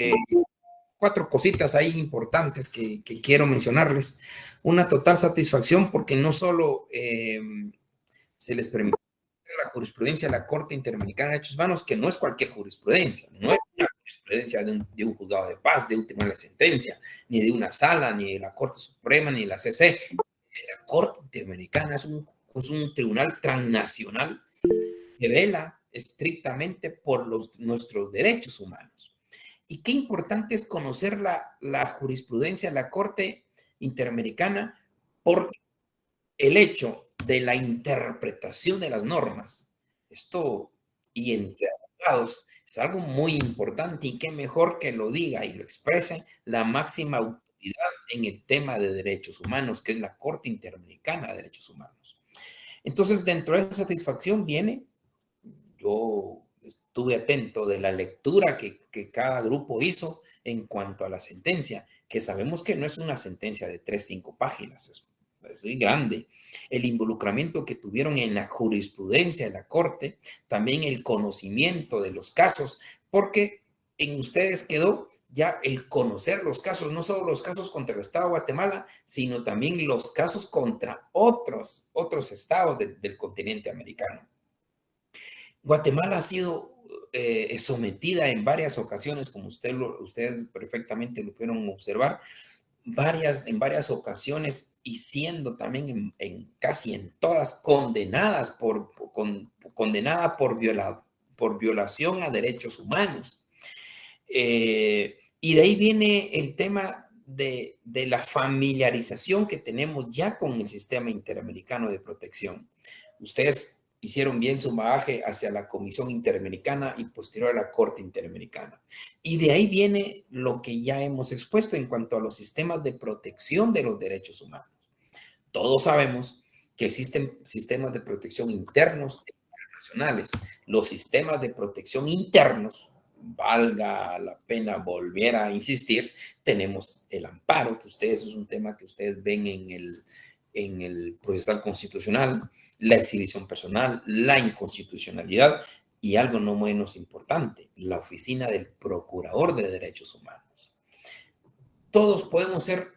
eh, cuatro cositas ahí importantes que quiero mencionarles. Una total satisfacción porque no solo se les permite la jurisprudencia de la Corte Interamericana de Derechos Humanos, que no es cualquier jurisprudencia, no es una jurisprudencia de un juzgado de paz, de última sentencia, ni de una sala, ni de la Corte Suprema, ni de la CC. La Corte Interamericana es un tribunal transnacional que vela estrictamente por nuestros derechos humanos. Y qué importante es conocer la jurisprudencia de la Corte Interamericana por el hecho de la interpretación de las normas. Esto, y entre abogados, es algo muy importante y qué mejor que lo diga y lo exprese la máxima autoridad en el tema de derechos humanos, que es la Corte Interamericana de Derechos Humanos. Entonces, dentro de esa satisfacción viene, yo estuve atento de la lectura que cada grupo hizo en cuanto a la sentencia, que sabemos que no es una sentencia de 3, 5 páginas, es grande. El involucramiento que tuvieron en la jurisprudencia de la Corte, también el conocimiento de los casos, porque en ustedes quedó ya el conocer los casos, no solo los casos contra el Estado de Guatemala, sino también los casos contra otros estados del continente americano. Guatemala ha sido sometida en varias ocasiones, como ustedes perfectamente lo pudieron observar, en varias ocasiones y siendo también casi en todas condenadas condenada por violación a derechos humanos. Y de ahí viene el tema de la familiarización que tenemos ya con el sistema interamericano de protección. Ustedes hicieron bien su bagaje hacia la Comisión Interamericana y posterior a la Corte Interamericana. Y de ahí viene lo que ya hemos expuesto en cuanto a los sistemas de protección de los derechos humanos. Todos sabemos que existen sistemas de protección internos e internacionales. Los sistemas de protección internos, valga la pena volver a insistir, tenemos el amparo, que ustedes es un tema que ustedes ven en el procesal constitucional, la exhibición personal, la inconstitucionalidad y algo no menos importante, la oficina del Procurador de Derechos Humanos. Todos podemos ser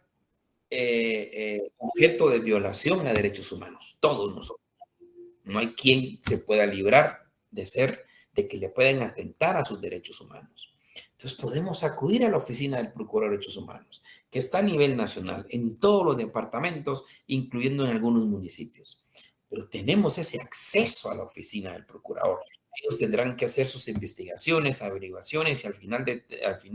objeto de violación a derechos humanos, todos nosotros. No hay quien se pueda librar de que le puedan atentar a sus derechos humanos. Entonces podemos acudir a la oficina del Procurador de Derechos Humanos, que está a nivel nacional, en todos los departamentos, incluyendo en algunos municipios. Pero tenemos ese acceso a la oficina del Procurador. Ellos tendrán que hacer sus investigaciones, averiguaciones y al final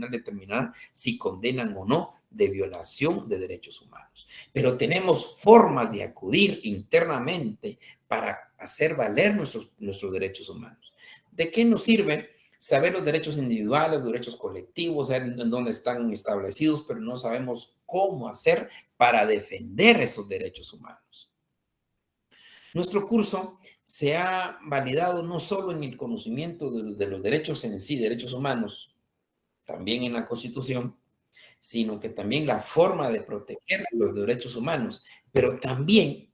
determinar si condenan o no de violación de derechos humanos. Pero tenemos formas de acudir internamente para hacer valer nuestros derechos humanos. ¿De qué nos sirve saber los derechos individuales, los derechos colectivos, saber en dónde están establecidos, pero no sabemos cómo hacer para defender esos derechos humanos? Nuestro curso se ha validado no solo en el conocimiento de los derechos en sí, derechos humanos, también en la Constitución, sino que también la forma de proteger los derechos humanos, pero también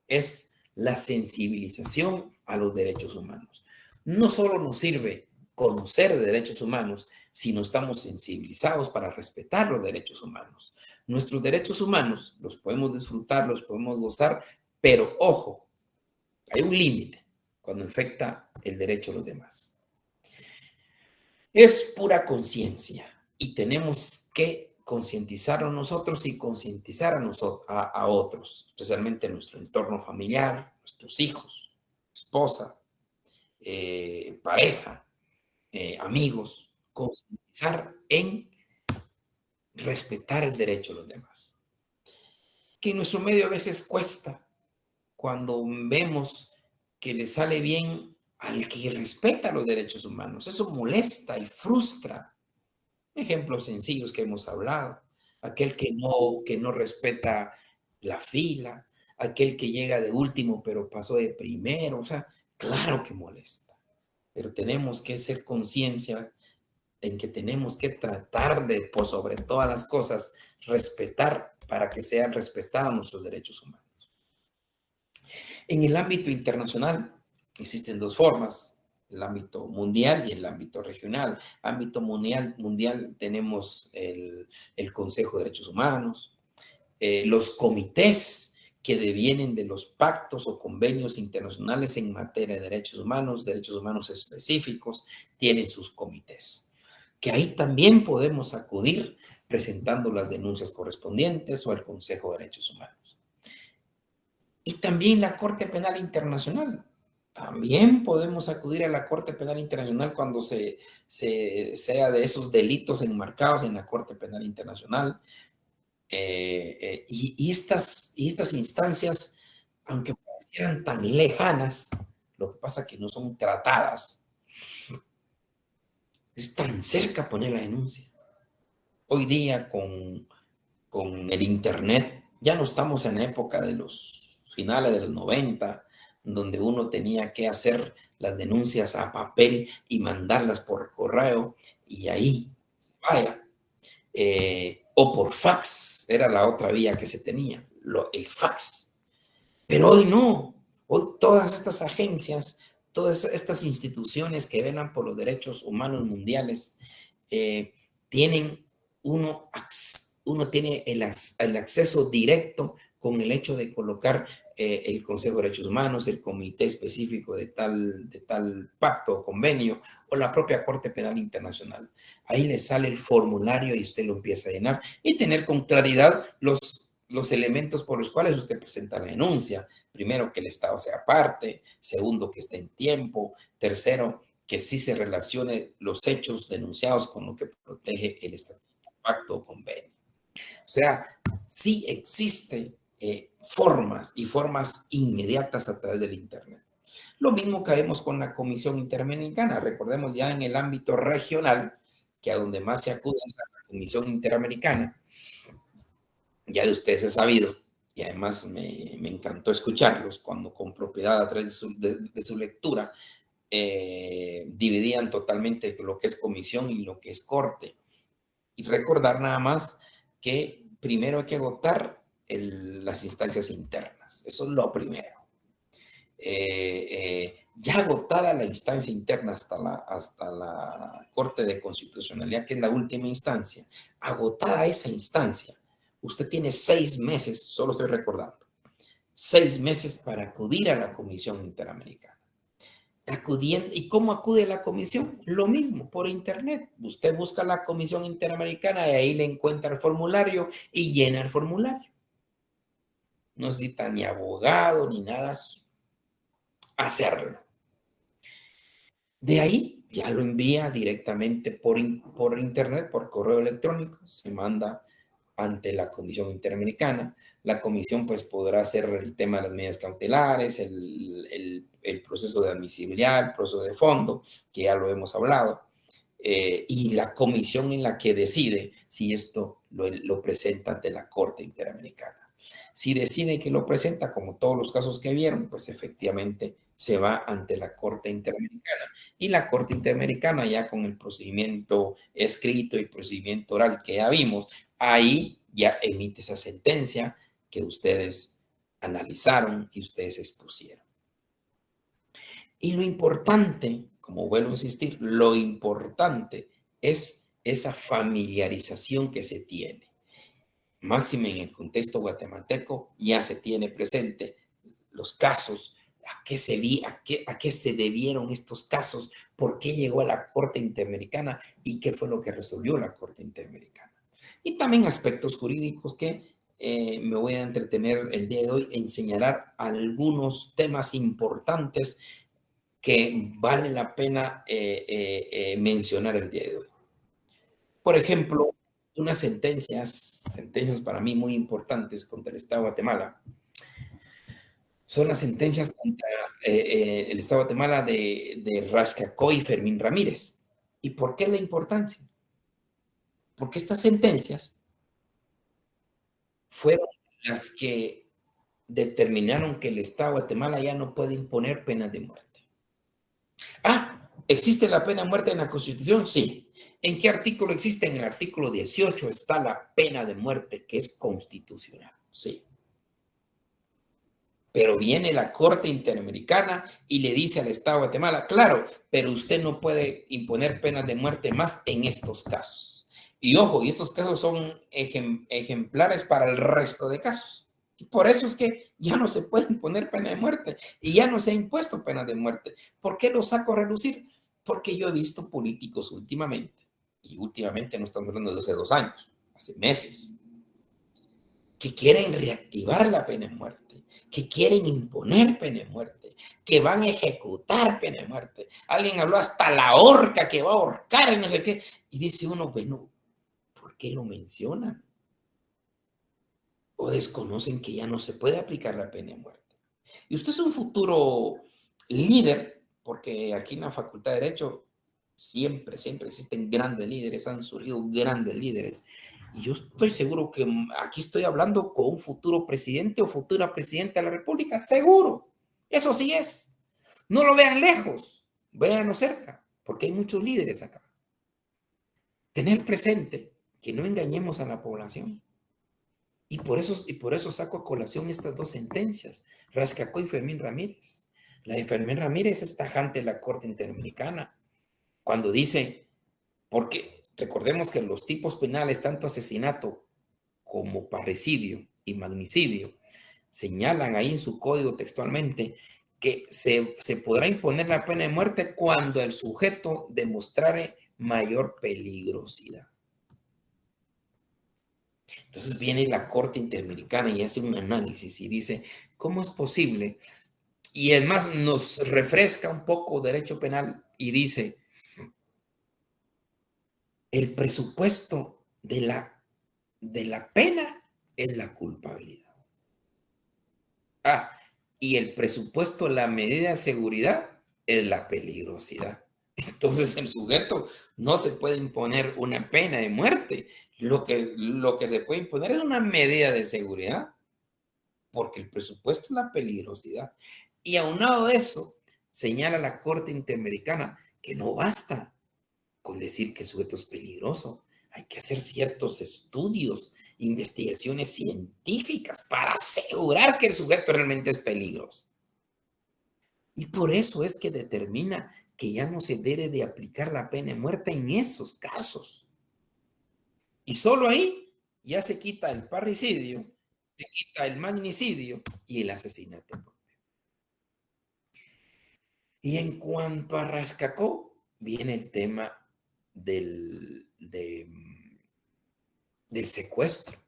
es la sensibilización a los derechos humanos. No solo nos sirve conocer de derechos humanos, sino estamos sensibilizados para respetar los derechos humanos. Nuestros derechos humanos los podemos disfrutar, los podemos gozar, pero ojo, hay un límite cuando afecta el derecho a los demás. Es pura conciencia y tenemos que concientizarnos nosotros y concientizar a otros, especialmente en nuestro entorno familiar, nuestros hijos, esposa, pareja, amigos, concientizar en respetar el derecho a los demás. Que en nuestro medio a veces cuesta cuando vemos que le sale bien al que respeta los derechos humanos. Eso molesta y frustra. Ejemplos sencillos que hemos hablado. Aquel que no respeta la fila, aquel que llega de último pero pasó de primero. O sea, claro que molesta. Pero tenemos que ser conciencia en que tenemos que tratar de, por sobre todas las cosas, respetar para que sean respetados nuestros derechos humanos. En el ámbito internacional existen dos formas. el ámbito mundial y el ámbito regional. Ámbito mundial tenemos el Consejo de Derechos Humanos, los comités que devienen de los pactos o convenios internacionales en materia de derechos humanos específicos, tienen sus comités, que ahí también podemos acudir presentando las denuncias correspondientes o al Consejo de Derechos Humanos. Y también la Corte Penal Internacional. También podemos acudir a la Corte Penal Internacional cuando sea de esos delitos enmarcados en la Corte Penal Internacional. Y estas instancias, aunque parecieran tan lejanas, lo que pasa es que no son tratadas. Es tan cerca poner la denuncia. Hoy día con el Internet, ya no estamos en la época de los finales de los 90, donde uno tenía que hacer las denuncias a papel y mandarlas por correo, y ahí vaya. O por fax, era la otra vía que se tenía, el fax. Pero hoy no, hoy todas estas agencias, todas estas instituciones que velan por los derechos humanos mundiales, tienen uno tiene el acceso directo con el hecho de colocar el Consejo de Derechos Humanos, el comité específico de tal pacto o convenio, o la propia Corte Penal Internacional. Ahí le sale el formulario y usted lo empieza a llenar y tener con claridad los elementos por los cuales usted presenta la denuncia. Primero, que el Estado sea parte. Segundo, que esté en tiempo. Tercero, que sí se relacione los hechos denunciados con lo que protege el estatuto, pacto o convenio. O sea, sí existen formas inmediatas a través del Internet. Lo mismo que vemos con la Comisión Interamericana. Recordemos ya en el ámbito regional, que a donde más se acude es a la Comisión Interamericana. Ya de ustedes he sabido, y además me encantó escucharlos cuando con propiedad a través de su lectura dividían totalmente lo que es comisión y lo que es corte. Y recordar nada más que primero hay que agotar las instancias internas. Eso es lo primero. Ya agotada la instancia interna hasta la Corte de Constitucionalidad, que es la última instancia, agotada esa instancia, usted tiene 6 meses, solo estoy recordando, 6 meses para acudir a la Comisión Interamericana. Acudiendo, ¿y cómo acude a la comisión? Lo mismo, por internet. Usted busca la Comisión Interamericana y ahí le encuentra el formulario y llena el formulario. No necesita ni abogado ni nada, hacerlo. De ahí ya lo envía directamente por internet, por correo electrónico, se manda ante la Comisión Interamericana. La comisión pues podrá hacer el tema de las medidas cautelares, el proceso de admisibilidad, el proceso de fondo, que ya lo hemos hablado, y la comisión en la que decide si esto lo presenta ante la Corte Interamericana. Si decide que lo presenta, como todos los casos que vieron, pues efectivamente se va ante la Corte Interamericana, y la Corte Interamericana, ya con el procedimiento escrito y procedimiento oral que ya vimos, ahí ya emite esa sentencia que ustedes analizaron y ustedes expusieron. Y lo importante, como vuelvo a insistir, lo importante es esa familiarización que se tiene. Máxime en el contexto guatemalteco, ya se tiene presente los casos, a qué se debieron estos casos, por qué llegó a la Corte Interamericana y qué fue lo que resolvió la Corte Interamericana. Y también aspectos jurídicos que me voy a entretener el día de hoy en señalar algunos temas importantes que vale la pena mencionar el día de hoy. Por ejemplo, unas sentencias para mí muy importantes contra el Estado de Guatemala, son las sentencias contra el Estado de Guatemala de Rascacoy y Fermín Ramírez. ¿Y por qué la importancia? Porque estas sentencias fueron las que determinaron que el Estado de Guatemala ya no puede imponer penas de muerte. Ah, ¿existe la pena de muerte en la Constitución? Sí. ¿En qué artículo existe? En el artículo 18 está la pena de muerte, que es constitucional. Sí. Pero viene la Corte Interamericana y le dice al Estado de Guatemala, claro, pero usted no puede imponer penas de muerte más en estos casos. Y ojo, y estos casos son ejemplares para el resto de casos. Y por eso es que ya no se puede imponer pena de muerte y ya no se ha impuesto pena de muerte. ¿Por qué lo saco a relucir? Porque yo he visto políticos últimamente, y últimamente no estamos hablando de hace 2 años, hace meses, que quieren reactivar la pena de muerte, que quieren imponer pena de muerte, que van a ejecutar pena de muerte. Alguien habló hasta la horca, que va a ahorcar y no sé qué. Y dice uno, bueno, ¿por qué lo mencionan? O desconocen que ya no se puede aplicar la pena de muerte. Y usted es un futuro líder, porque aquí en la Facultad de Derecho siempre existen grandes líderes, han surgido grandes líderes. Y yo estoy seguro que aquí estoy hablando con un futuro presidente o futura presidenta de la República, seguro. Eso sí es. No lo vean lejos, véanlo cerca, porque hay muchos líderes acá. Tener presente que no engañemos a la población. Y por eso saco a colación estas 2 sentencias, Rascacó y Fermín Ramírez. La de Fermín Ramírez es tajante en la Corte Interamericana, cuando dice, porque recordemos que los tipos penales, tanto asesinato como parricidio y magnicidio, señalan ahí en su código textualmente que se podrá imponer la pena de muerte cuando el sujeto demostrare mayor peligrosidad. Entonces viene la Corte Interamericana y hace un análisis y dice, ¿cómo es posible? Y además nos refresca un poco derecho penal y dice, el presupuesto de la pena es la culpabilidad. Y el presupuesto, la medida de seguridad es la peligrosidad. Entonces el sujeto no se puede imponer una pena de muerte. Lo que se puede imponer es una medida de seguridad, porque el presupuesto es la peligrosidad. Y aunado de eso, señala la Corte Interamericana que no basta con decir que el sujeto es peligroso. Hay que hacer ciertos estudios, investigaciones científicas para asegurar que el sujeto realmente es peligroso. Y por eso es que determina que ya no se debe de aplicar la pena de muerte en esos casos. Y solo ahí ya se quita el parricidio, se quita el magnicidio y el asesinato. Y en cuanto a Rascacó, viene el tema del secuestro.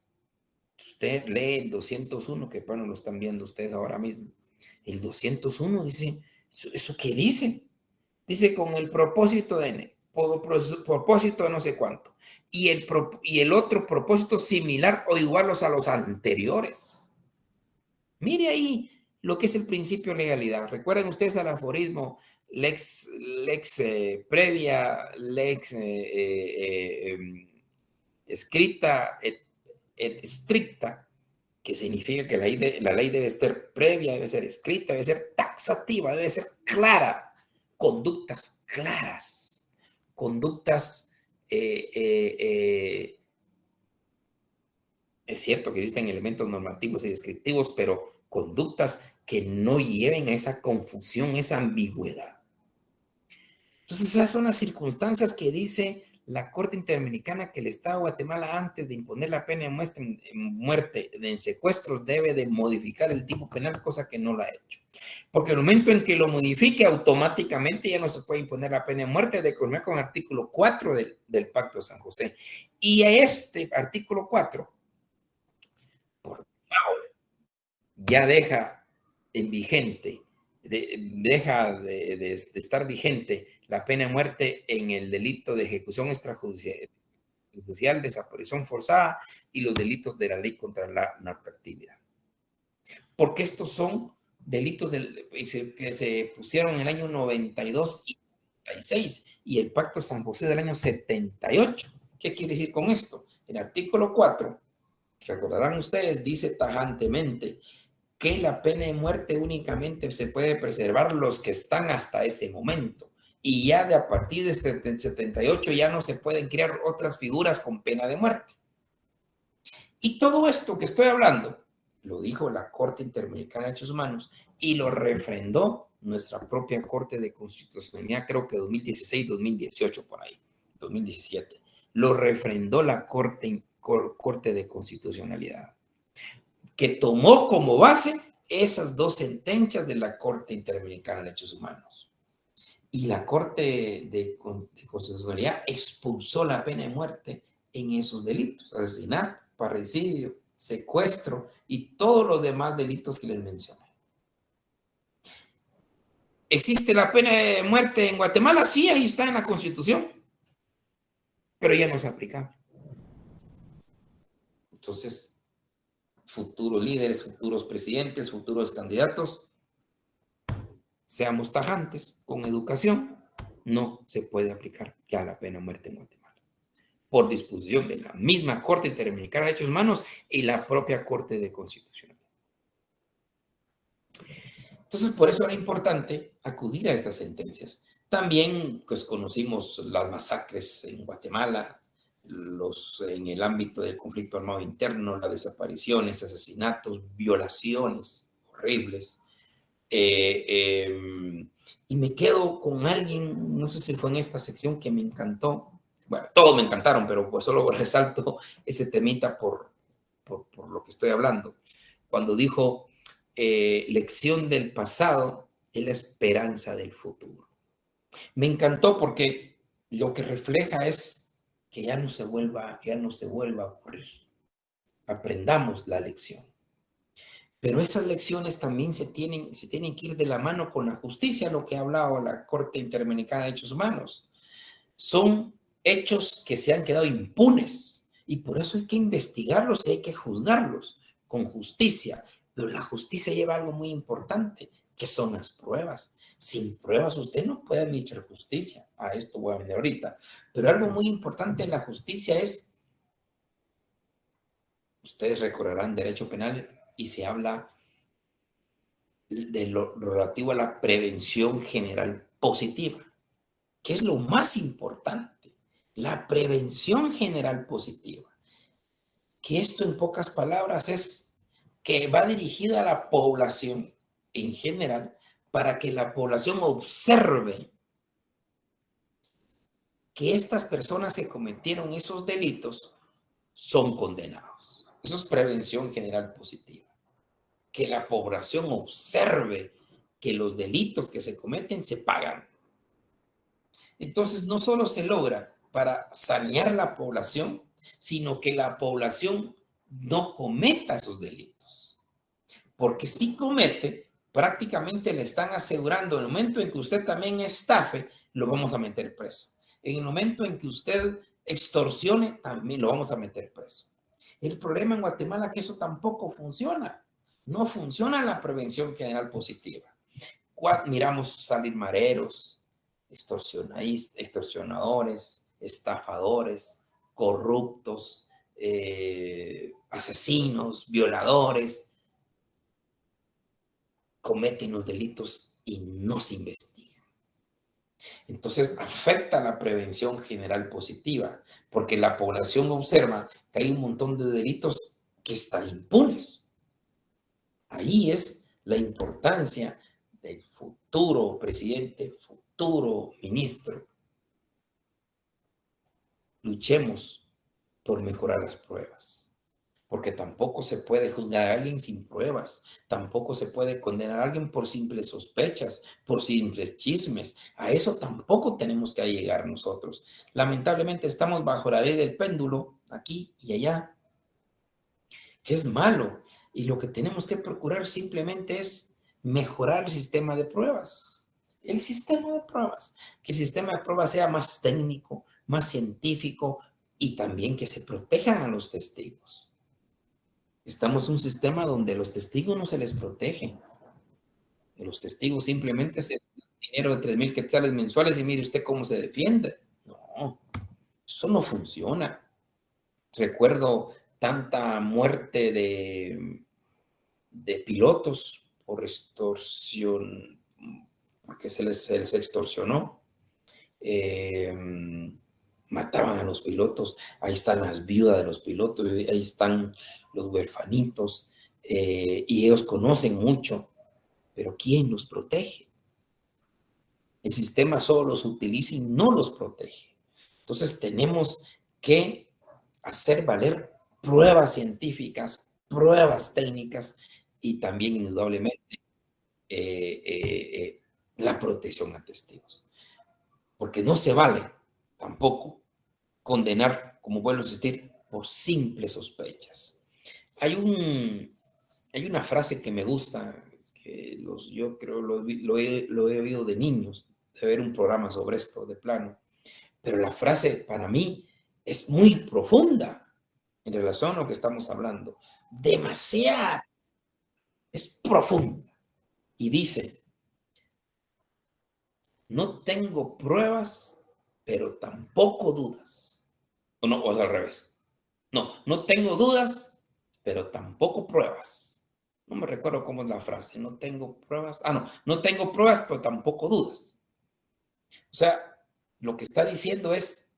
Usted lee el 201, que bueno, lo están viendo ustedes ahora mismo. El 201 dice, ¿eso qué dice? Dice con el propósito de propósito de no sé cuánto. Y el otro propósito similar o igualos a los anteriores. Mire ahí lo que es el principio de legalidad. Recuerden ustedes al aforismo lex previa, lex escrita et stricta, que significa que la ley debe ser previa, debe ser escrita, debe ser taxativa, debe ser clara. Conductas claras, conductas, es cierto que existen elementos normativos y descriptivos, pero conductas que no lleven a esa confusión, esa ambigüedad. Entonces, esas son las circunstancias que dice la Corte Interamericana que el Estado de Guatemala, antes de imponer la pena de muerte en secuestros, debe de modificar el tipo penal, cosa que no lo ha hecho. Porque el momento en que lo modifique, automáticamente ya no se puede imponer la pena de muerte, de acuerdo con el artículo 4 del Pacto de San José. Y a este artículo 4, por favor, ya deja en vigente, deja de estar vigente la pena de muerte en el delito de ejecución extrajudicial, desaparición forzada y los delitos de la ley contra la narcoactividad. Porque estos son delitos que se pusieron en el año 92 y 96 y el Pacto de San José del año 78. ¿Qué quiere decir con esto? El artículo 4, recordarán ustedes, dice tajantemente que la pena de muerte únicamente se puede preservar los que están hasta ese momento. Y ya de a partir de 78 ya no se pueden crear otras figuras con pena de muerte. Y todo esto que estoy hablando lo dijo la Corte Interamericana de Derechos Humanos y lo refrendó nuestra propia Corte de Constitucionalidad, creo que 2016, 2018, por ahí, 2017. Lo refrendó la Corte de Constitucionalidad, que tomó como base esas dos sentencias de la Corte Interamericana de Derechos Humanos. Y la Corte de Constitucionalidad expulsó la pena de muerte en esos delitos: asesinato, parricidio, secuestro y todos los demás delitos que les mencioné. ¿Existe la pena de muerte en Guatemala? Sí, ahí está en la Constitución, pero ya no es aplicable. Entonces, futuros líderes, futuros presidentes, futuros candidatos, seamos tajantes con educación. No se puede aplicar ya la pena de muerte en Guatemala, por disposición de la misma Corte Interamericana de Derechos Humanos y la propia Corte de Constitucionalidad. Entonces, por eso era importante acudir a estas sentencias. También, pues, conocimos las masacres en Guatemala, en el ámbito del conflicto armado interno, las desapariciones, asesinatos, violaciones horribles. Y me quedo con alguien, no sé si fue en esta sección, que me encantó. Bueno, todos me encantaron, pero pues solo resalto ese temita por lo que estoy hablando. Cuando dijo, lección del pasado es la esperanza del futuro. Me encantó porque lo que refleja es que ya no se vuelva a ocurrir. Aprendamos la lección. Pero esas lecciones también se tienen que ir de la mano con la justicia, lo que ha hablado la Corte Interamericana de Derechos Humanos. Son hechos que se han quedado impunes y por eso hay que investigarlos y hay que juzgarlos con justicia. Pero la justicia lleva algo muy importante, que son las pruebas. Sin pruebas usted no puede administrar justicia. A esto voy a venir ahorita. Pero algo muy importante en la justicia es, ustedes recorrerán derecho penal y se habla de lo relativo a la prevención general positiva, que es lo más importante, la prevención general positiva. Que esto, en pocas palabras, es que va dirigido a la población en general para que la población observe que estas personas que cometieron esos delitos son condenados. Eso es prevención general positiva. Que la población observe que los delitos que se cometen se pagan. Entonces, no solo se logra para sanear la población, sino que la población no cometa esos delitos. Porque si comete, prácticamente le están asegurando, en el momento en que usted también estafe, lo vamos a meter preso. En el momento en que usted extorsione, también lo vamos a meter preso. El problema en Guatemala es que eso tampoco funciona. No funciona la prevención general positiva. Miramos salir mareros, extorsionadores, estafadores, corruptos, asesinos, violadores, cometen los delitos y no se investigan. Entonces afecta la prevención general positiva, porque la población observa que hay un montón de delitos que están impunes. Ahí es la importancia del futuro presidente, futuro ministro. Luchemos por mejorar las pruebas, porque tampoco se puede juzgar a alguien sin pruebas, tampoco se puede condenar a alguien por simples sospechas, por simples chismes. A eso tampoco tenemos que llegar nosotros. Lamentablemente estamos bajo la ley del péndulo, aquí y allá, que es malo, y lo que tenemos que procurar simplemente es mejorar el sistema de pruebas. El sistema de pruebas, que el sistema de pruebas sea más técnico, más científico y también que se protejan a los testigos. Estamos en un sistema donde los testigos no se les protege. Los testigos simplemente se dan dinero de 3,000 quetzales mensuales y mire usted cómo se defiende. No, eso no funciona. Recuerdo tanta muerte de pilotos por extorsión, porque se les extorsionó. Mataban a los pilotos. Ahí están las viudas de los pilotos, ahí están los huerfanitos. y ellos conocen mucho, pero ¿quién los protege? El sistema solo los utiliza y no los protege. Entonces tenemos que hacer valer pruebas científicas, pruebas técnicas y también indudablemente la protección a testigos. Porque no se vale tampoco condenar, como vuelvo a insistir, por simples sospechas. Hay una frase que me gusta, que yo creo lo he oído de niños, de ver un programa sobre esto de plano, pero la frase para mí es muy profunda en relación a lo que estamos hablando. Demasiado, es profunda. Y dice, no tengo pruebas, pero tampoco dudas. O no, o al revés. No tengo dudas, pero tampoco pruebas. No me recuerdo cómo es la frase. No tengo pruebas. No tengo pruebas, pero tampoco dudas. O sea, lo que está diciendo es,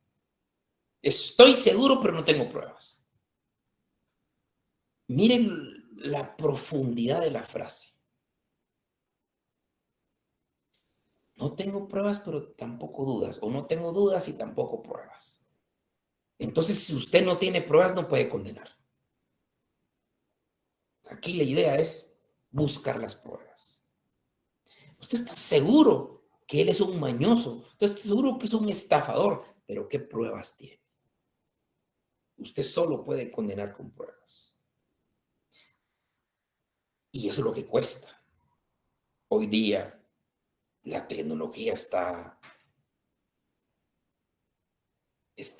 estoy seguro, pero no tengo pruebas. Miren la profundidad de la frase. No tengo pruebas, pero tampoco dudas. O no tengo dudas y tampoco pruebas. Entonces, si usted no tiene pruebas, no puede condenar. Aquí la idea es buscar las pruebas. Usted está seguro que él es un mañoso. Usted está seguro que es un estafador. Pero ¿qué pruebas tiene? Usted solo puede condenar con pruebas. Y eso es lo que cuesta. Hoy día la tecnología está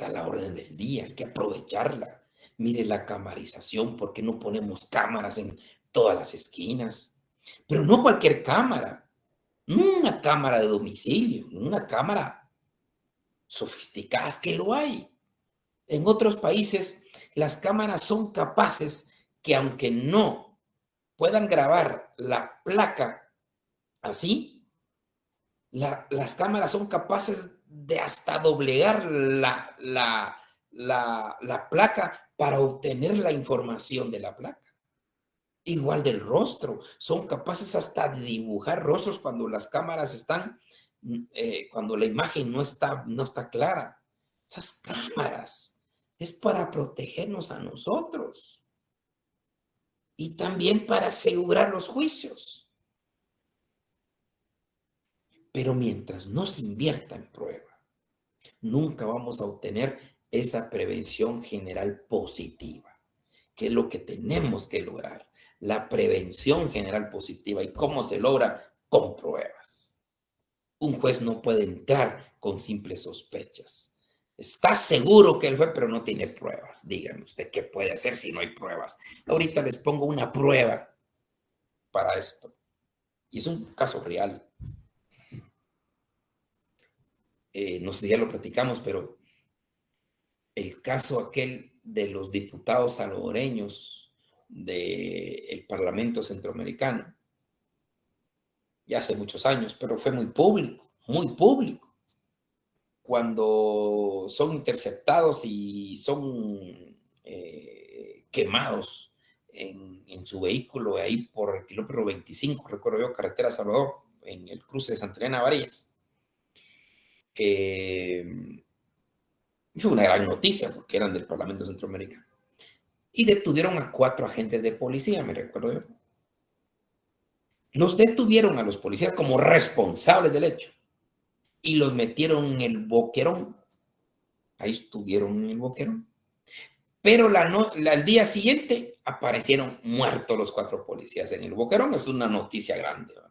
a la orden del día. Hay que aprovecharla. Mire la camarización. ¿Por qué no ponemos cámaras en todas las esquinas? Pero no cualquier cámara. No una cámara de domicilio. Una cámara sofisticada, que lo hay. En otros países, las cámaras son capaces que, aunque no puedan grabar la placa así, las cámaras son capaces de hasta doblegar la placa para obtener la información de la placa. Igual del rostro, son capaces hasta de dibujar rostros cuando las cámaras están, cuando la imagen no está clara. Esas cámaras es para protegernos a nosotros y también para asegurar los juicios. Pero mientras no se invierta en prueba, nunca vamos a obtener esa prevención general positiva, que es lo que tenemos que lograr. La prevención general positiva. ¿Y cómo se logra? Con pruebas. Un juez no puede entrar con simples sospechas. Está seguro que él fue, pero no tiene pruebas. Dígame usted qué puede hacer si no hay pruebas. Ahorita les pongo una prueba para esto. Y es un caso real. No sé si ya lo platicamos, pero el caso aquel de los diputados salvadoreños del Parlamento Centroamericano, ya hace muchos años, pero fue muy público, cuando son interceptados y son quemados en su vehículo ahí por el kilómetro 25, recuerdo yo, carretera Salvador, en el cruce de Santa Elena Varillas. Fue una gran noticia porque eran del Parlamento Centroamericano. Y detuvieron a 4 agentes de policía, me recuerdo yo. Los detuvieron a los policías como responsables del hecho y los metieron en el boquerón. Ahí estuvieron en el boquerón. Pero al día siguiente aparecieron muertos los 4 policías en el boquerón. Es una noticia grande, ¿verdad?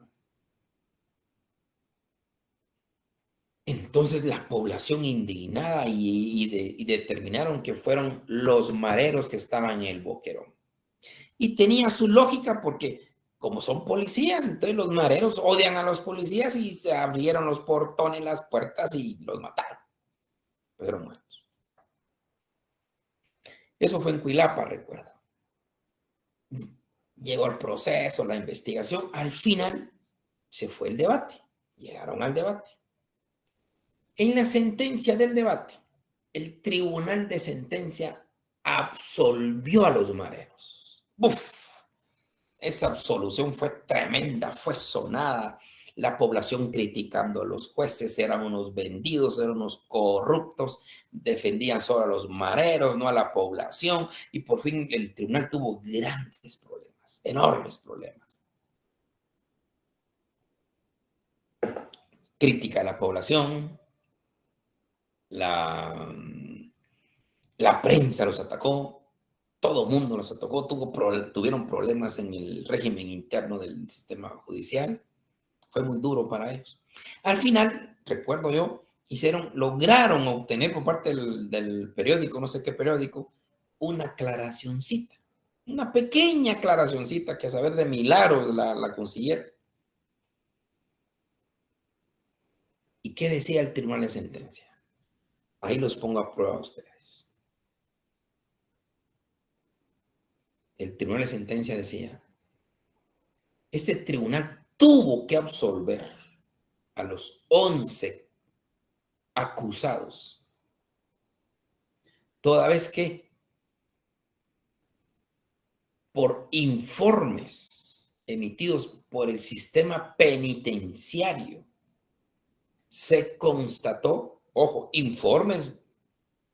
Entonces la población indignada y determinaron que fueron los mareros que estaban en el boquerón. Y tenía su lógica porque como son policías, entonces los mareros odian a los policías y se abrieron los portones, las puertas y los mataron. Pero muertos. Eso fue en Cuilapa, recuerdo. Llegó el proceso, la investigación. Al final se fue el debate. Llegaron al debate. En la sentencia del debate, el tribunal de sentencia absolvió a los mareros. ¡Buf! Esa absolución fue tremenda, fue sonada. La población criticando a los jueces, eran unos vendidos, eran unos corruptos, defendían solo a los mareros, no a la población, y por fin el tribunal tuvo grandes problemas, enormes problemas. Crítica a la población, la prensa los atacó, todo el mundo los atacó, tuvieron problemas en el régimen interno del sistema judicial. Fue muy duro para ellos. Al final, recuerdo yo, lograron obtener por parte del periódico, no sé qué periódico, una aclaracioncita, una pequeña aclaracioncita que a saber de milagros la consiguieron. ¿Y qué decía el tribunal de sentencia? Ahí los pongo a prueba a ustedes. El tribunal de sentencia decía, este tribunal tuvo que absolver a los 11 acusados, toda vez que por informes emitidos por el sistema penitenciario se constató, ojo, informes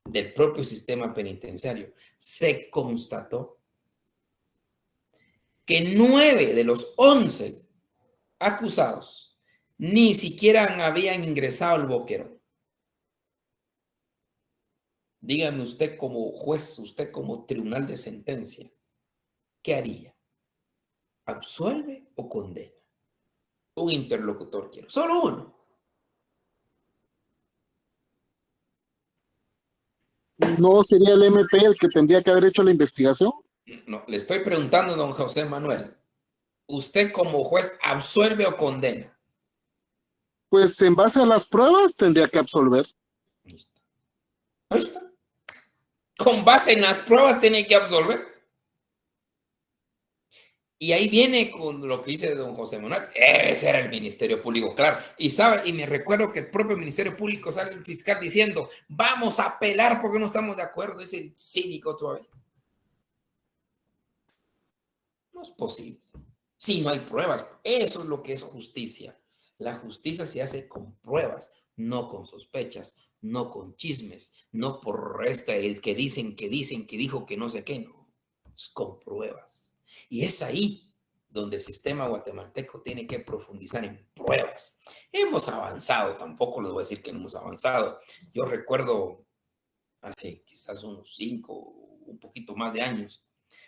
del propio sistema penitenciario, se constató que 9 de los 11 acusados ni siquiera habían ingresado al boquerón. Dígame usted como juez, usted como tribunal de sentencia, ¿qué haría? ¿Absuelve o condena? Un interlocutor quiero, solo uno. ¿No sería el MP el que tendría que haber hecho la investigación? No, le estoy preguntando, don José Manuel, ¿usted como juez absuelve o condena? Pues en base a las pruebas tendría que absolver. Ahí está. Con base en las pruebas tiene que absolver. Y ahí viene con lo que dice don José Manuel, ese era el Ministerio Público, claro. Y me recuerdo que el propio Ministerio Público sale el fiscal diciendo, vamos a apelar porque no estamos de acuerdo, es el cínico todavía. No es posible. Si no hay pruebas, eso es lo que es justicia. La justicia se hace con pruebas, no con sospechas, no con chismes, no por el que dicen, que dijo que no sé qué, no. Es con pruebas. Y es ahí donde el sistema guatemalteco tiene que profundizar en pruebas. Hemos avanzado, tampoco les voy a decir que no hemos avanzado. Yo recuerdo hace quizás unos 5, un poquito más de años,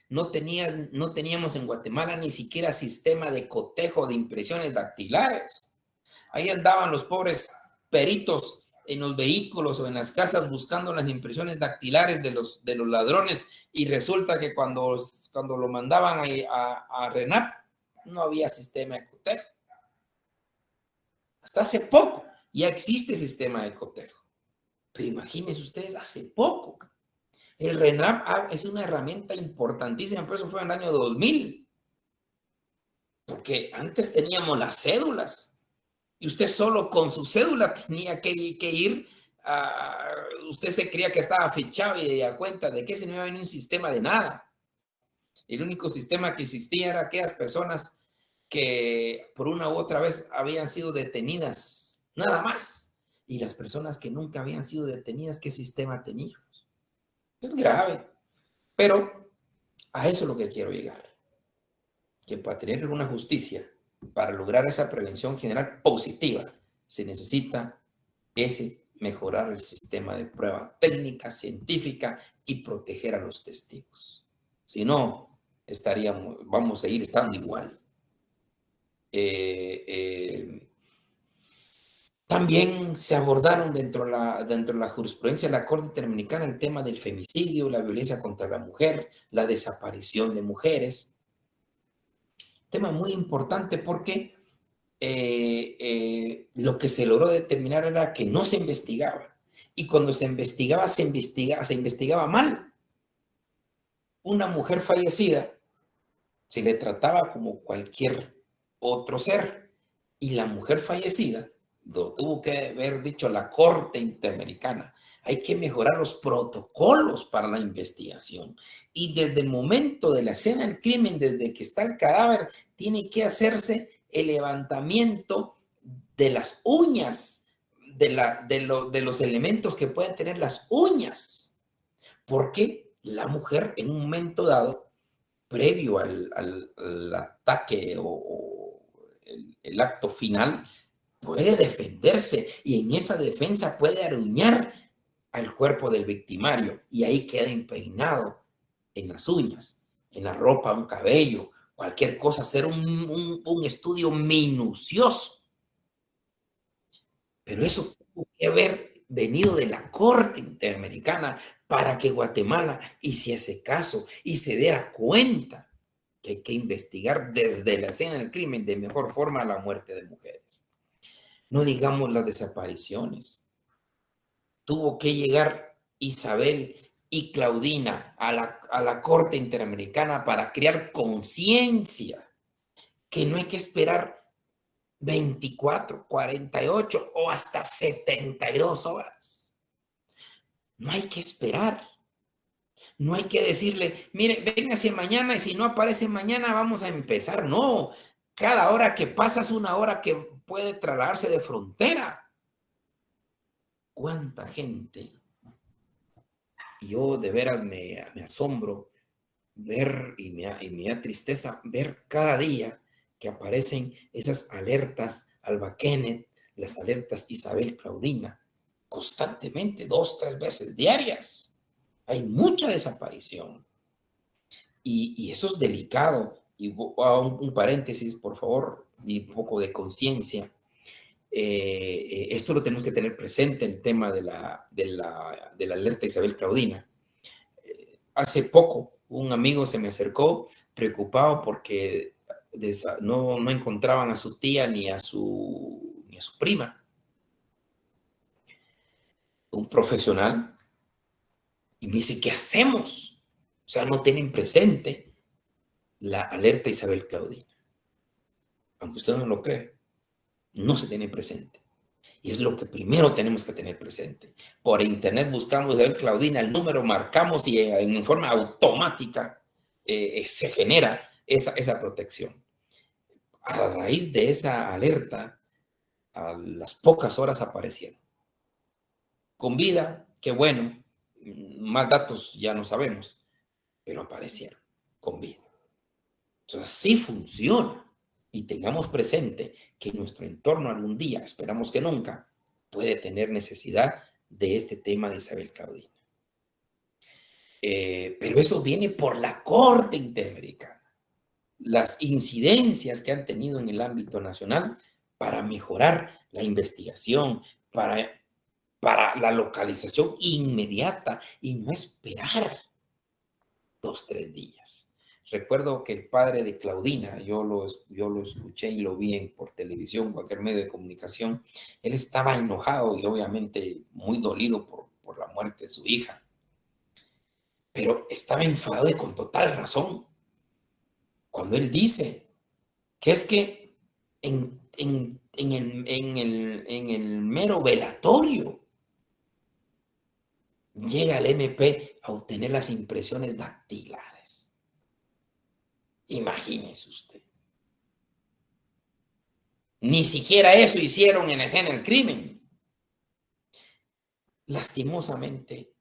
no teníamos en Guatemala ni siquiera sistema de cotejo de impresiones dactilares. Ahí andaban los pobres peritos en los vehículos o en las casas buscando las impresiones dactilares de los ladrones, y resulta que cuando lo mandaban a RENAP no había sistema de cotejo. Hasta hace poco ya existe sistema de cotejo. Pero imagínense ustedes, hace poco. El RENAP es una herramienta importantísima, por eso fue en el año 2000. Porque antes teníamos las cédulas y usted solo con su cédula tenía que ir usted se creía que estaba fichado y da cuenta de que ese no iba a venir un sistema de nada. El único sistema que existía era aquellas personas que por una u otra vez habían sido detenidas, nada más. Y las personas que nunca habían sido detenidas, ¿qué sistema teníamos? Es grave, pero a eso es lo que quiero llegar. Que para tener una justicia, para lograr esa prevención general positiva, se necesita mejorar el sistema de prueba técnica, científica y proteger a los testigos. Si no, vamos a seguir estando igual. También se abordaron dentro de la jurisprudencia de la Corte Interamericana el tema del femicidio, la violencia contra la mujer, la desaparición de mujeres. Tema muy importante porque lo que se logró determinar era que no se investigaba. Y cuando se investigaba mal. Una mujer fallecida se le trataba como cualquier otro ser. Y la mujer fallecida lo tuvo que haber dicho la Corte Interamericana. Hay que mejorar los protocolos para la investigación. Y desde el momento de la escena del crimen, desde que está el cadáver, tiene que hacerse el levantamiento de las uñas, de los elementos que pueden tener las uñas. Porque la mujer en un momento dado, previo al ataque o el acto final, puede defenderse y en esa defensa puede aruñar al cuerpo del victimario y ahí queda impregnado en las uñas, en la ropa, un cabello, cualquier cosa, hacer un estudio minucioso. Pero eso tuvo que haber venido de la Corte Interamericana para que Guatemala hiciese caso y se diera cuenta que hay que investigar desde la escena del crimen de mejor forma la muerte de mujeres. No digamos las desapariciones. Tuvo que llegar Isabel y Claudina a la Corte Interamericana para crear conciencia que no hay que esperar 24, 48 o hasta 72 horas. No hay que esperar. No hay que decirle, mire, véngase mañana y si no aparece mañana vamos a empezar. No, cada hora que pasa es una hora que puede trasladarse de frontera. ¿Cuánta gente? Yo de veras me asombro ver y me da tristeza ver cada día que aparecen esas alertas Alba Kenneth, las alertas Isabel Claudina, constantemente, 2, 3 veces diarias. Hay mucha desaparición y eso es delicado. Y un paréntesis, por favor, y un poco de conciencia. Esto lo tenemos que tener presente, el tema de la alerta Isabel Claudina. Hace poco un amigo se me acercó preocupado porque no encontraban a su tía ni a su prima. Un profesional, y me dice, ¿qué hacemos? O sea, no tienen presente la alerta Isabel Claudina. Aunque usted no lo cree, no se tiene presente. Y es lo que primero tenemos que tener presente. Por internet buscamos Isabel Claudina, el número marcamos y en forma automática se genera esa protección. A raíz de esa alerta, a las pocas horas aparecieron. Con vida, qué bueno, más datos ya no sabemos, pero aparecieron con vida. Entonces, sí funciona. Y tengamos presente que en nuestro entorno algún día, esperamos que nunca, puede tener necesidad de este tema de Isabel Claudina. Pero eso viene por la Corte Interamericana. Las incidencias que han tenido en el ámbito nacional para mejorar la investigación, para la localización inmediata y no esperar 2, 3 días. Recuerdo que el padre de Claudina, yo lo escuché y lo vi por televisión, cualquier medio de comunicación, él estaba enojado y obviamente muy dolido por la muerte de su hija, pero estaba enfadado y con total razón cuando él dice que es que en el mero velatorio llega el MP a obtener las impresiones dactilares. Imagínese usted. Ni siquiera eso hicieron en la escena del crimen. Lastimosamente,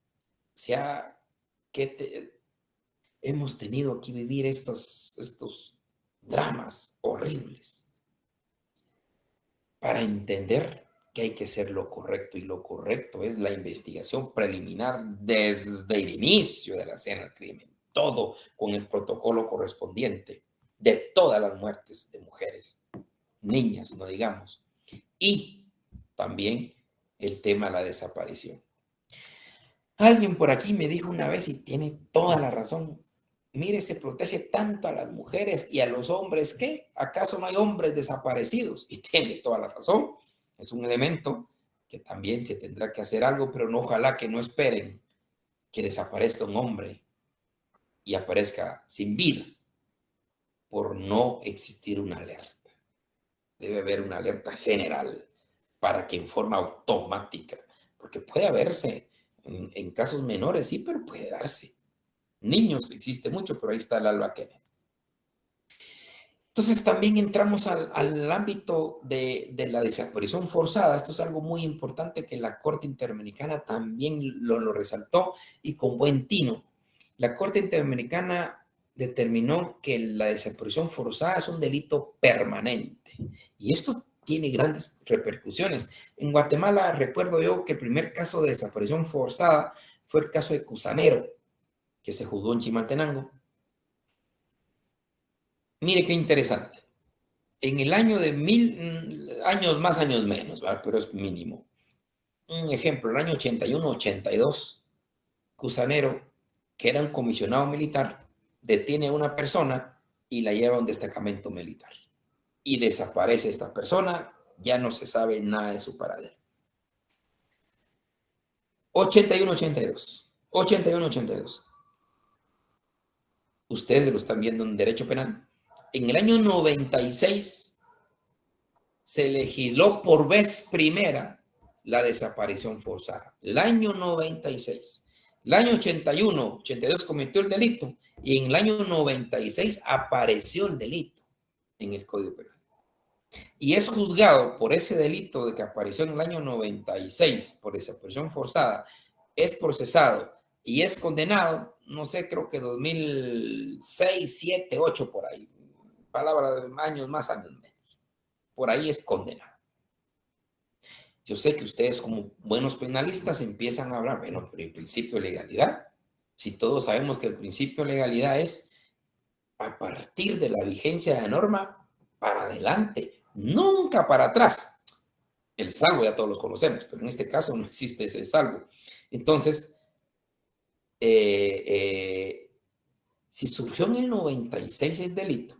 hemos tenido que vivir estos dramas horribles para entender que hay que hacer lo correcto, y lo correcto es la investigación preliminar desde el inicio de la escena del crimen, todo con el protocolo correspondiente de todas las muertes de mujeres, niñas, no digamos, y también el tema de la desaparición. Alguien por aquí me dijo una vez, y tiene toda la razón, mire, se protege tanto a las mujeres y a los hombres, ¿qué? ¿Acaso no hay hombres desaparecidos? Y tiene toda la razón. Es un elemento que también se tendrá que hacer algo, pero no, ojalá que no esperen que desaparezca un hombre y aparezca sin vida por no existir una alerta. Debe haber una alerta general para que en forma automática, porque puede haberse en casos menores, sí, pero puede darse. Niños existe mucho, pero ahí está el Alba Kennedy. Entonces también entramos al ámbito de la desaparición forzada. Esto es algo muy importante que la Corte Interamericana también lo resaltó y con buen tino. La Corte Interamericana determinó que la desaparición forzada es un delito permanente y esto tiene grandes repercusiones. En Guatemala recuerdo yo que el primer caso de desaparición forzada fue el caso de Cusanero, que se juzgó en Chimaltenango. Mire qué interesante. En el año de años más, años menos, ¿verdad? Pero es mínimo. Un ejemplo, el año 81-82, Cusanero, que era un comisionado militar, detiene a una persona y la lleva a un destacamento militar. Y desaparece esta persona, ya no se sabe nada de su paradero. 81-82. 81-82. Ustedes lo están viendo en derecho penal. En el año 96 se legisló por vez primera la desaparición forzada. El año 96. El año 81, 82 cometió el delito y en el año 96 apareció el delito en el Código Penal. Y es juzgado por ese delito de que apareció en el año 96 por desaparición forzada, es procesado y es condenado, no sé, creo que 2006, 7, 8 por ahí. Palabra de años más, años menos. Por ahí es condenado. Yo sé que ustedes como buenos penalistas empiezan a hablar, bueno, pero el principio de legalidad, si todos sabemos que el principio de legalidad es a partir de la vigencia de la norma para adelante, nunca para atrás. El salvo ya todos los conocemos, pero en este caso no existe ese salvo. Entonces, si surgió en el 96 el delito,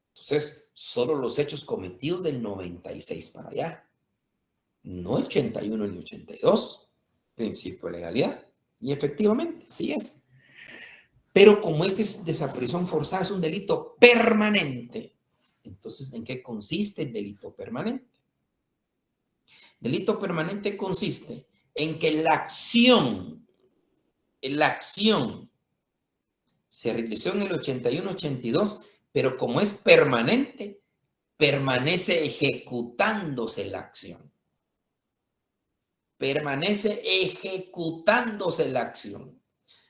entonces solo los hechos cometidos del 96 para allá, no el 81 ni 82, principio de legalidad. Y efectivamente, así es. Pero como esta desaparición forzada es un delito permanente, entonces, ¿en qué consiste el delito permanente? Delito permanente consiste en que la acción se realizó en el 81-82, pero como es permanente, permanece ejecutándose la acción. Permanece ejecutándose la acción.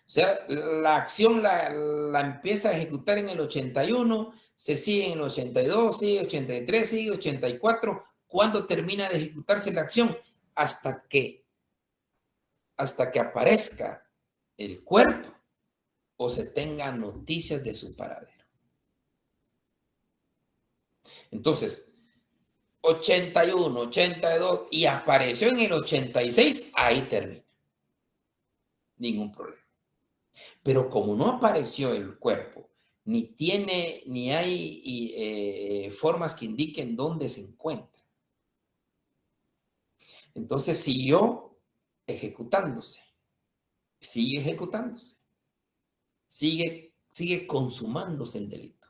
O sea, la acción la empieza a ejecutar en el 81, se sigue en el 82, sigue 83, sigue 84. ¿Cuándo termina de ejecutarse la acción? Hasta que aparezca el cuerpo o se tenga noticias de su paradero. Entonces, 81, 82 y apareció en el 86, ahí termina. Ningún problema. Pero como no apareció el cuerpo, ni hay formas que indiquen dónde se encuentra, entonces siguió ejecutándose, sigue consumándose el delito.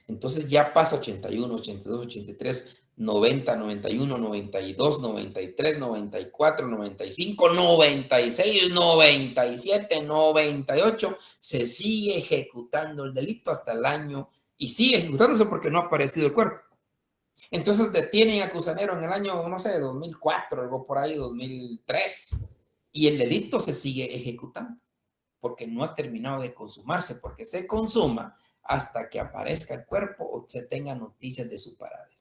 Entonces ya pasa 81, 82, 83, 90, 91, 92, 93, 94, 95, 96, 97, 98. Se sigue ejecutando el delito hasta el año y sigue ejecutándose porque no ha aparecido el cuerpo. Entonces detienen a Cusanero en el año, no sé, 2004, algo por ahí, 2003, y el delito se sigue ejecutando porque no ha terminado de consumarse, porque se consuma hasta que aparezca el cuerpo o se tenga noticias de su paradero.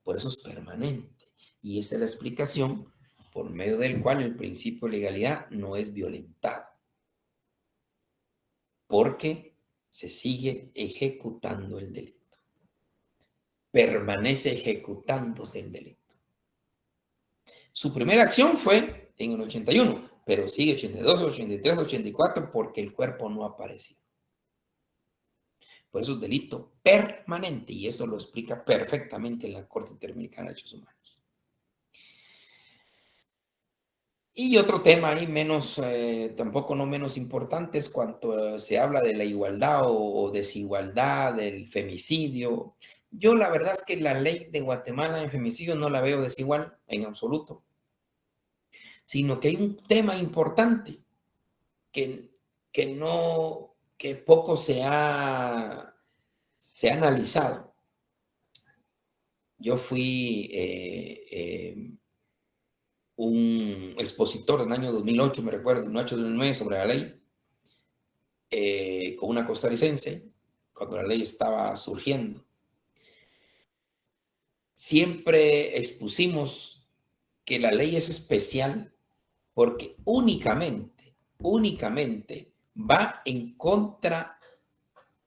Por eso es permanente. Y esa es la explicación por medio del cual el principio de legalidad no es violentado. Porque se sigue ejecutando el delito. Permanece ejecutándose el delito. Su primera acción fue en el 81, pero sigue 82, 83, 84 porque el cuerpo no apareció. Por eso es delito permanente y eso lo explica perfectamente la Corte Interamericana de Derechos Humanos. Y otro tema ahí tampoco no menos importante es cuando se habla de la igualdad o desigualdad, del femicidio. Yo la verdad es que la ley de Guatemala en femicidio no la veo desigual en absoluto, sino que hay un tema importante que, que poco se ha analizado. Yo fui un expositor en el año 2008, me recuerdo, 2008-2009, sobre la ley, con una costarricense, cuando la ley estaba surgiendo. Siempre expusimos que la ley es especial porque únicamente va en contra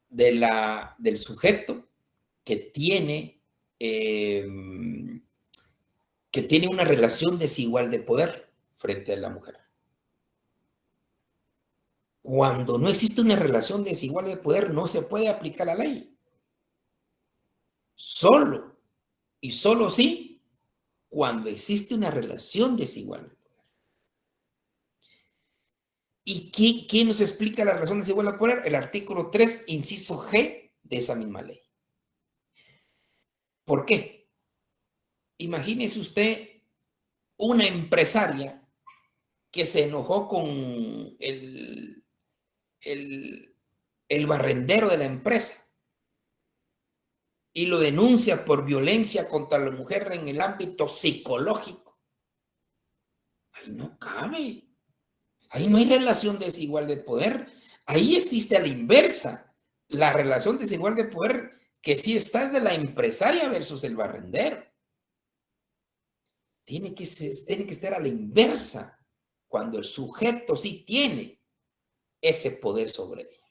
del sujeto que tiene una relación desigual de poder frente a la mujer. Cuando no existe una relación desigual de poder, no se puede aplicar la ley. Solo y solo sí cuando existe una relación desigual de poder. ¿Y quién nos explica la relación desigual de poder? El artículo 3, inciso G de esa misma ley. ¿Por qué? Imagínese usted una empresaria que se enojó con el barrendero de la empresa y lo denuncia por violencia contra la mujer en el ámbito psicológico. Ahí no cabe. Ahí no hay relación desigual de poder. Ahí existe a la inversa. La relación desigual de poder que sí está es de la empresaria versus el barrendero. Tiene que estar a la inversa cuando el sujeto sí tiene ese poder sobre ella.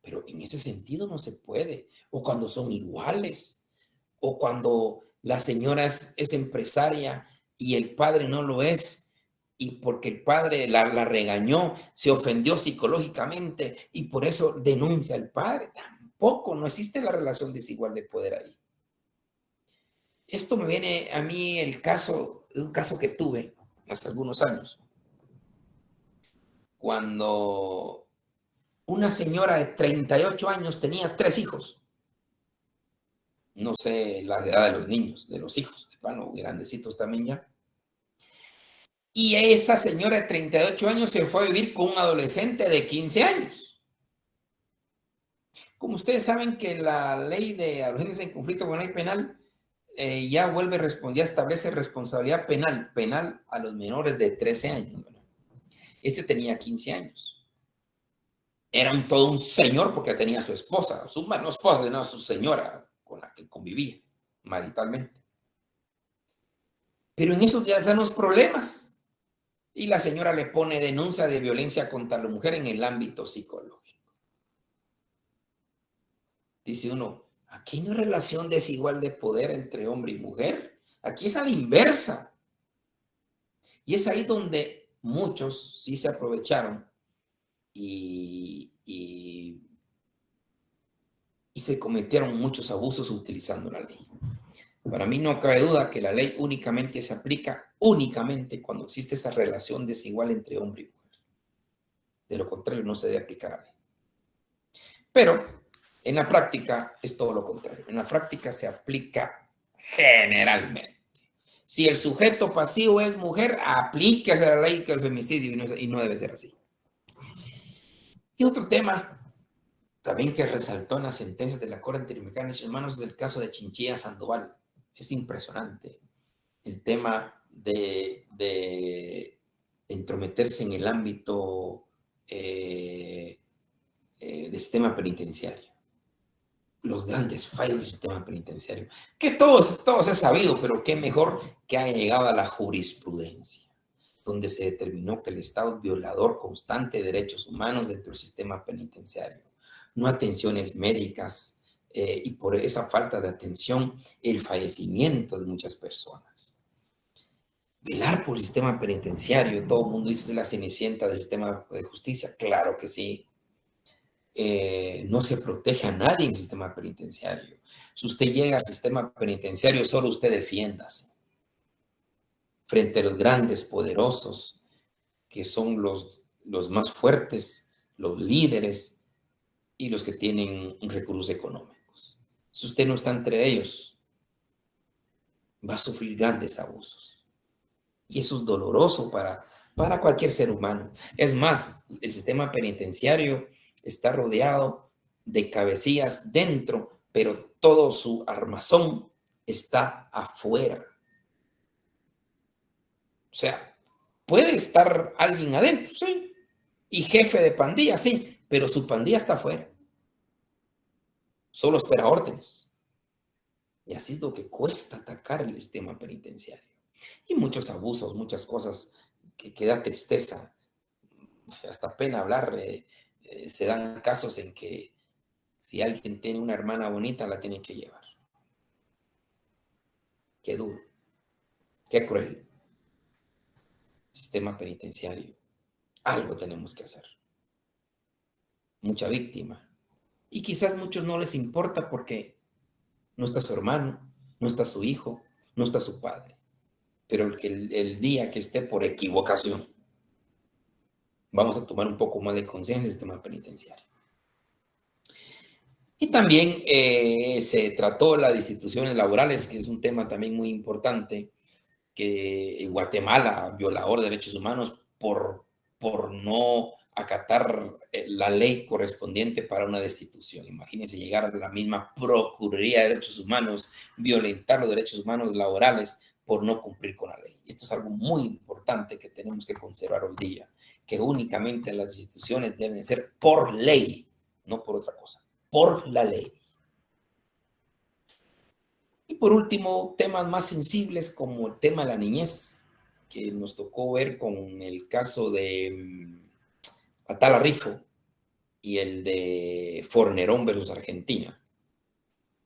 Pero en ese sentido no se puede. O cuando son iguales. O cuando la señora es empresaria y el padre no lo es. Y porque el padre la regañó, se ofendió psicológicamente y por eso denuncia al padre. Tampoco, no existe la relación desigual de poder ahí. Esto me viene a mí un caso que tuve hace algunos años. Cuando una señora de 38 años tenía 3 hijos. No sé la edad de los niños, de los hijos, bueno, grandecitos también ya. Y esa señora de 38 años se fue a vivir con un adolescente de 15 años. Como ustedes saben que la ley de adolescentes en conflicto con la ley penal ya establece responsabilidad penal a los menores de 13 años. ¿Verdad? Este tenía 15 años. Era todo un señor porque tenía a su esposa, no esposa, no, su señora con la que convivía maritalmente. Pero en eso ya están los problemas. Y la señora le pone denuncia de violencia contra la mujer en el ámbito psicológico. Dice uno, aquí no hay relación desigual de poder entre hombre y mujer. Aquí es a la inversa. Y es ahí donde muchos sí se aprovecharon y se cometieron muchos abusos utilizando la ley. Para mí no cabe duda que la ley únicamente se aplica cuando existe esa relación desigual entre hombre y mujer. De lo contrario, no se debe aplicar a la ley. Pero en la práctica es todo lo contrario. En la práctica se aplica generalmente. Si el sujeto pasivo es mujer, aplíquese la ley del femicidio y no debe ser así. Y otro tema también que resaltó en las sentencias de la Corte Interamericana de Derechos Humanos es el caso de Chinchilla Sandoval. Es impresionante el tema de entrometerse en el ámbito del sistema penitenciario. Los grandes fallos del sistema penitenciario, que todos es sabido, pero qué mejor que haya llegado a la jurisprudencia, donde se determinó que el Estado es violador constante de derechos humanos dentro del sistema penitenciario. No atenciones médicas y por esa falta de atención, el fallecimiento de muchas personas. Velar por el sistema penitenciario, todo el mundo dice es la cenicienta del sistema de justicia, claro que sí. No se protege a nadie en el sistema penitenciario. Si usted llega al sistema penitenciario, solo usted defiéndase frente a los grandes poderosos, que son los más fuertes, los líderes y los que tienen recursos económicos. si usted no está entre ellos, va a sufrir grandes abusos. Y eso es doloroso para cualquier ser humano. Es más, el sistema penitenciario está rodeado de cabecillas dentro, pero todo su armazón está afuera. O sea, puede estar alguien adentro, sí, y jefe de pandilla, sí, pero su pandilla está afuera. Solo espera órdenes. Y así es lo que cuesta atacar el sistema penitenciario. Y muchos abusos, muchas cosas que da tristeza, hasta pena hablar. Se dan casos en que si alguien tiene una hermana bonita, la tienen que llevar. Qué duro, qué cruel. Sistema penitenciario. Algo tenemos que hacer. Mucha víctima. Y quizás muchos no les importa porque no está su hermano, no está su hijo, no está su padre. Pero el día que esté por equivocación, vamos a tomar un poco más de conciencia del sistema penitenciario. Y también se trató las instituciones laborales, que es un tema también muy importante, que en Guatemala, violador de derechos humanos por no acatar la ley correspondiente para una destitución. Imagínense llegar a la misma Procuraduría de Derechos Humanos, violentar los derechos humanos laborales por no cumplir con la ley. Esto es algo muy importante que tenemos que conservar hoy día, que únicamente las instituciones deben ser por ley, no por otra cosa, por la ley. Y por último, temas más sensibles como el tema de la niñez, que nos tocó ver con el caso de Atala Rifo y el de Fornerón versus Argentina.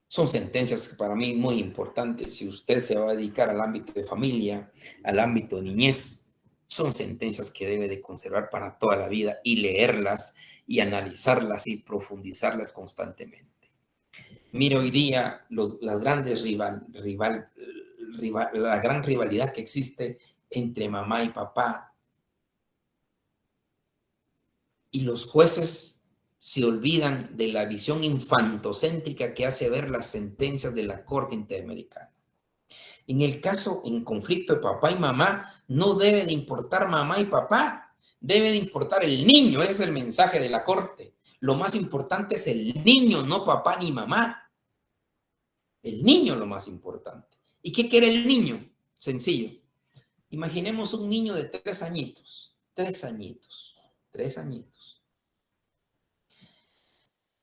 Son sentencias para mí muy importantes. Si usted se va a dedicar al ámbito de familia, al ámbito de niñez, son sentencias que debe de conservar para toda la vida y leerlas y analizarlas y profundizarlas constantemente. Mire hoy día la gran rivalidad que existe entre mamá y papá. Y los jueces se olvidan de la visión infantocéntrica que hace ver las sentencias de la Corte Interamericana. En el caso, en conflicto de papá y mamá, no debe de importar mamá y papá, debe de importar el niño. Ese es el mensaje de la Corte. Lo más importante es el niño, no papá ni mamá. El niño es lo más importante. ¿Y qué quiere el niño? Sencillo. Imaginemos un niño de 3 añitos. 3 añitos. 3 añitos.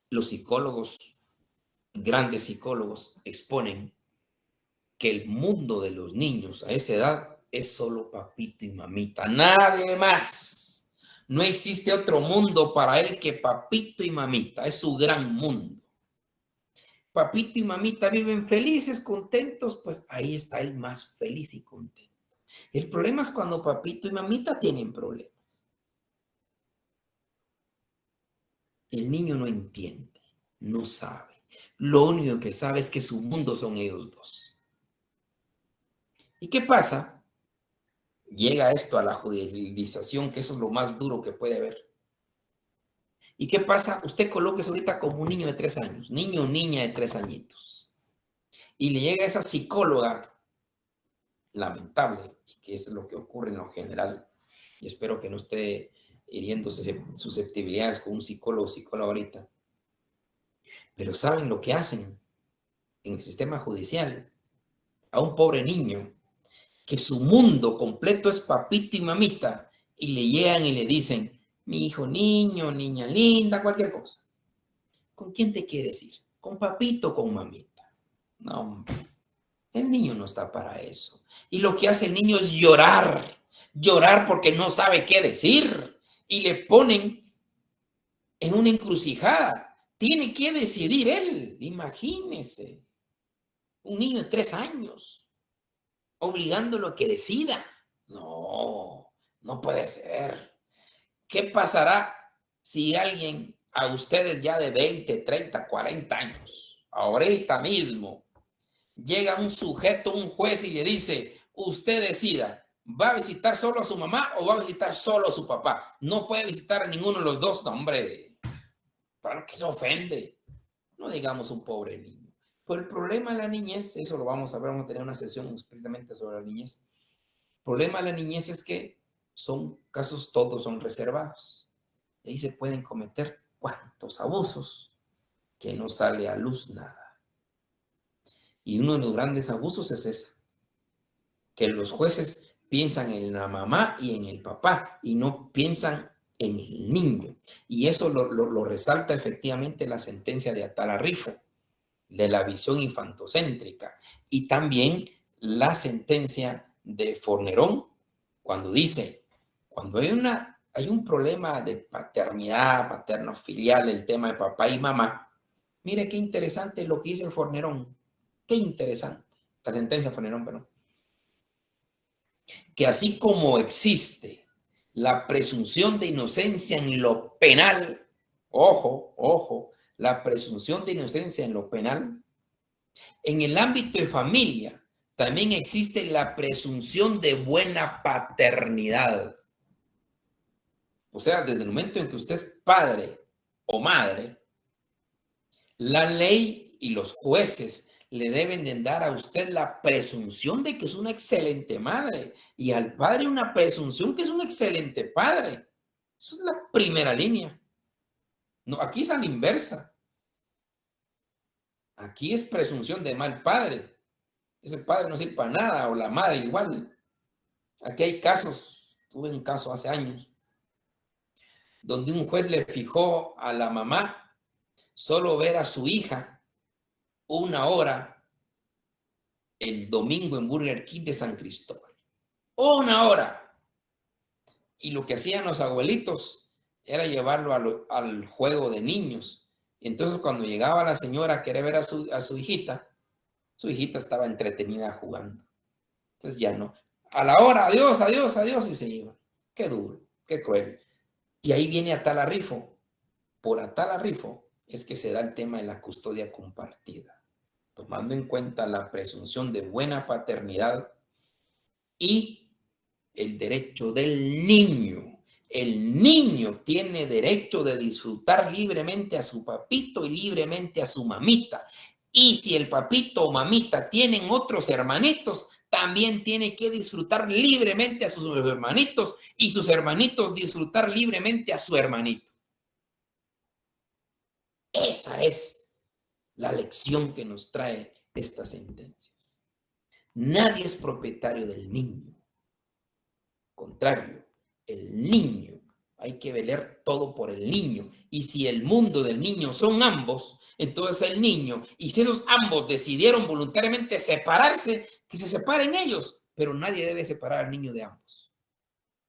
Los psicólogos, grandes psicólogos, exponen que el mundo de los niños a esa edad es solo papito y mamita. Nadie más. No existe otro mundo para él que papito y mamita. Es su gran mundo. Papito y mamita viven felices, contentos, pues ahí está él más feliz y contento. El problema es cuando papito y mamita tienen problemas. El niño no entiende, no sabe. Lo único que sabe es que su mundo son ellos dos. ¿Y qué pasa? Llega esto a la judicialización, que eso es lo más duro que puede haber. ¿Y qué pasa? Usted colóquese ahorita como un niño de 3 años, niño o niña de 3 añitos. Y le llega esa psicóloga, lamentable, que es lo que ocurre en lo general, y espero que no esté hiriéndose susceptibilidades con un psicólogo o psicóloga ahorita. Pero ¿saben lo que hacen en el sistema judicial? A un pobre niño, que su mundo completo es papito y mamita, y le llegan y le dicen, mi hijo niño, niña linda, cualquier cosa. ¿Con quién te quieres ir? ¿Con papito o con mamita? No, hombre. El niño no está para eso. Y lo que hace el niño es llorar. Llorar porque no sabe qué decir. Y le ponen en una encrucijada. Tiene que decidir él. Imagínese. Un niño de 3 años. Obligándolo a que decida. No, no puede ser. ¿Qué pasará si alguien a ustedes ya de 20, 30, 40 años, ahorita mismo, llega un sujeto, un juez y le dice, usted decida, ¿va a visitar solo a su mamá o va a visitar solo a su papá? No puede visitar a ninguno de los dos. No, hombre, claro que se ofende. No digamos un pobre niño. Pero el problema de la niñez, eso lo vamos a ver, vamos a tener una sesión precisamente sobre la niñez. El problema de la niñez es que son casos, todos son reservados. Y ahí se pueden cometer cuantos abusos que no sale a luz nada. Y uno de los grandes abusos es ese, que los jueces piensan en la mamá y en el papá y no piensan en el niño. Y eso lo resalta efectivamente la sentencia de Atala Rifo, de la visión infantocéntrica, y también la sentencia de Fornerón, cuando dice, cuando hay un problema de paternidad, paterno-filial, el tema de papá y mamá, mire qué interesante lo que dice Fornerón, qué interesante, la sentencia de Fornerón, perdón, que así como existe la presunción de inocencia en lo penal, ojo, la presunción de inocencia en lo penal, en el ámbito de familia también existe la presunción de buena paternidad. O sea, desde el momento en que usted es padre o madre, la ley y los jueces le deben de dar a usted la presunción de que es una excelente madre y al padre una presunción que es un excelente padre. Eso es la primera línea. No, aquí es a la inversa. Aquí es presunción de mal padre. Ese padre no sirve para nada, o la madre igual. Aquí hay casos, tuve un caso hace años, donde un juez le fijó a la mamá solo ver a su hija 1 hora el domingo en Burger King de San Cristóbal. 1 hora. Y lo que hacían los abuelitos era llevarlo al juego de niños. Y entonces cuando llegaba la señora a querer ver a su hijita estaba entretenida jugando. Entonces ya no. A la hora, adiós, adiós, adiós, y se iba. Qué duro, qué cruel. Y ahí viene Atala Rifo. Por Atala Rifo es que se da el tema de la custodia compartida, tomando en cuenta la presunción de buena paternidad y el derecho del niño. El niño tiene derecho de disfrutar libremente a su papito y libremente a su mamita. Y si el papito o mamita tienen otros hermanitos, también tiene que disfrutar libremente a sus hermanitos y sus hermanitos disfrutar libremente a su hermanito. Esa es la lección que nos trae estas sentencias. Nadie es propietario del niño. Contrario, el niño, hay que velar todo por el niño. Y si el mundo del niño son ambos, entonces el niño, y si esos ambos decidieron voluntariamente separarse, que se separen ellos, pero nadie debe separar al niño de ambos,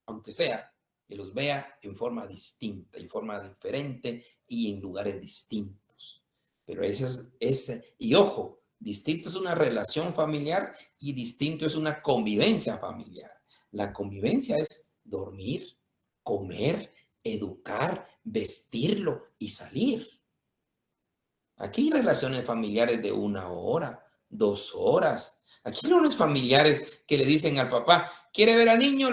aunque sea que los vea en forma distinta, en forma diferente y en lugares distintos. Pero y ojo, distinto es una relación familiar y distinto es una convivencia familiar. La convivencia es dormir, comer, educar, vestirlo y salir. Aquí hay relaciones familiares de 1 hora, 2 horas. Aquí no hay familiares que le dicen al papá, ¿quiere ver al niño?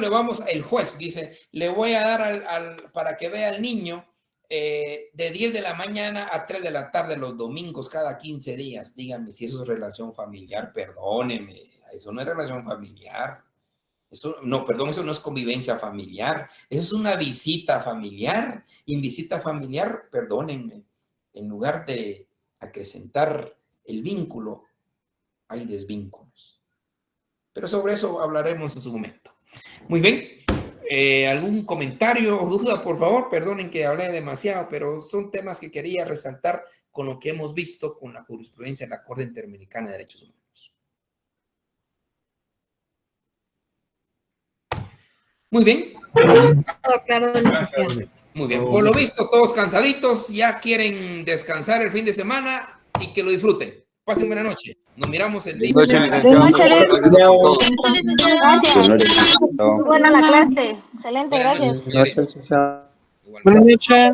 El juez dice, le voy a dar para que vea al niño de 10 de la mañana a 3 de la tarde los domingos cada 15 días. Dígame si eso es relación familiar, perdóneme, eso no es relación familiar. Eso no es convivencia familiar, eso es una visita familiar. Y en visita familiar, perdónenme, en lugar de acrecentar el vínculo, hay desvínculos. Pero sobre eso hablaremos en su momento. Muy bien. ¿Algún comentario o duda, por favor? Perdonen que hablé demasiado, pero son temas que quería resaltar con lo que hemos visto con la jurisprudencia de la Corte Interamericana de Derechos Humanos. Muy bien. Claro, muy bien. Por lo visto, todos cansaditos, ya quieren descansar el fin de semana y que lo disfruten. Pasen buena noche. Nos miramos el día. Gracias. Muy buena la clase. Excelente, gracias. Buenas noches.